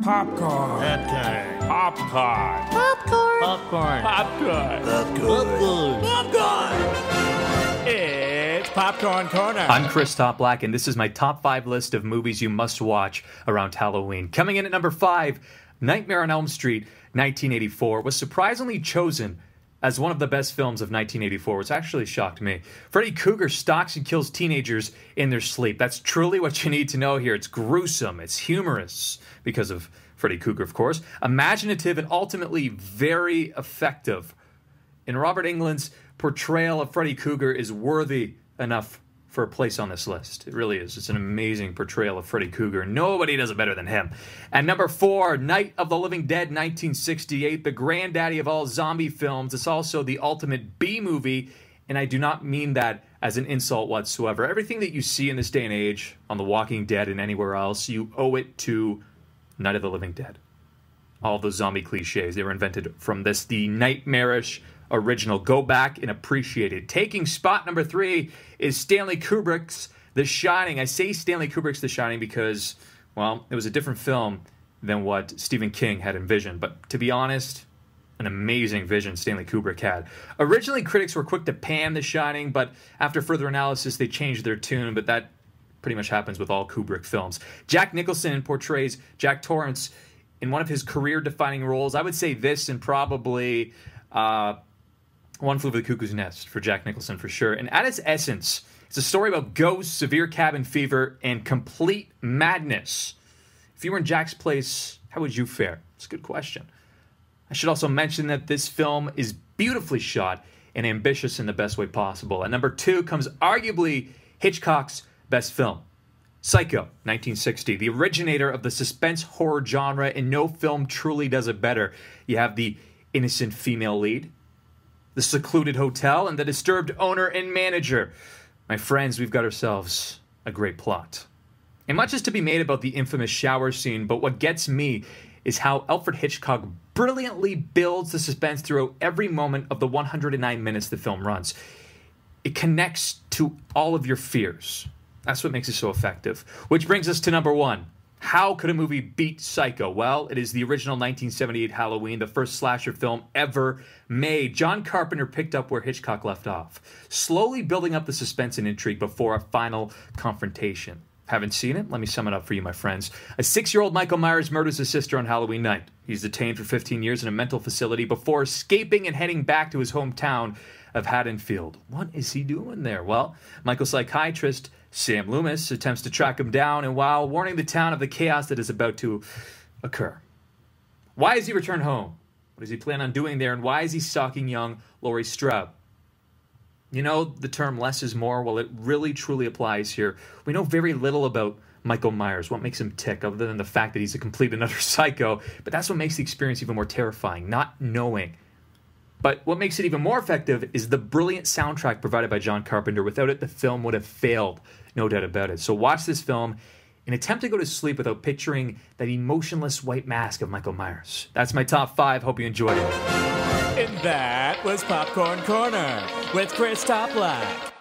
Popcorn. Popcorn. Popcorn. Popcorn. Popcorn. Popcorn. It's Popcorn Corner. I'm Chris Toplack, and this is my top 5 list of movies you must watch around Halloween. Coming in at number 5, Nightmare on Elm Street, 1984, was surprisingly chosen as one of the best films of 1984, which actually shocked me. Freddy Krueger stalks and kills teenagers in their sleep. That's truly what you need to know here. It's gruesome, it's humorous, because of Freddy Krueger, of course, imaginative, and ultimately very effective. And Robert Englund's portrayal of Freddy Krueger is worthy enough for a place on this list. It really is. It's an amazing portrayal of Freddy Krueger. Nobody does it better than him. At number 4, Night of the Living Dead, 1968, the granddaddy of all zombie films. It's also the ultimate B-movie, and I do not mean that as an insult whatsoever. Everything that you see in this day and age on The Walking Dead and anywhere else, you owe it to Night of the Living Dead. All those zombie cliches, they were invented from this, the nightmarish original. Go back and appreciate it. Taking spot number 3 is Stanley Kubrick's The Shining. I say Stanley Kubrick's The Shining because, well, it was a different film than what Stephen King had envisioned. But to be honest, an amazing vision Stanley Kubrick had. Originally, critics were quick to pan The Shining, but after further analysis, they changed their tune. But that pretty much happens with all Kubrick films. Jack Nicholson portrays Jack Torrance in one of his career-defining roles. I would say this and probably One Flew Over the Cuckoo's Nest for Jack Nicholson for sure. And at its essence, it's a story about ghosts, severe cabin fever, and complete madness. If you were in Jack's place, how would you fare? It's a good question. I should also mention that this film is beautifully shot and ambitious in the best way possible. At number 2 comes arguably Hitchcock's best film, Psycho, 1960, the originator of the suspense horror genre, and no film truly does it better. You have the innocent female lead, the secluded hotel, and the disturbed owner and manager. My friends, we've got ourselves a great plot. And much is to be made about the infamous shower scene, but what gets me is how Alfred Hitchcock brilliantly builds the suspense throughout every moment of the 109 minutes the film runs. It connects to all of your fears. That's what makes it so effective. Which brings us to number 1. How could a movie beat Psycho? Well, it is the original 1978 Halloween, the first slasher film ever made. John Carpenter picked up where Hitchcock left off, slowly building up the suspense and intrigue before a final confrontation. Haven't seen it? Let me sum it up for you, my friends. A 6-year-old Michael Myers murders his sister on Halloween night. He's detained for 15 years in a mental facility before escaping and heading back to his hometown of Haddonfield. What is he doing there? Well, Michael's psychiatrist, Sam Loomis, attempts to track him down, and while warning the town of the chaos that is about to occur. Why has he returned home? What does he plan on doing there? And why is he stalking young Laurie Strode? You know the term less is more? Well, it really truly applies here. We know very little about Michael Myers, what makes him tick, other than the fact that he's a complete and utter psycho. But that's what makes the experience even more terrifying, not knowing. But what makes it even more effective is the brilliant soundtrack provided by John Carpenter. Without it, the film would have failed, no doubt about it. So watch this film and attempt to go to sleep without picturing that emotionless white mask of Michael Myers. That's my top 5. Hope you enjoyed it. And that was Popcorn Corner with Chris Toplack.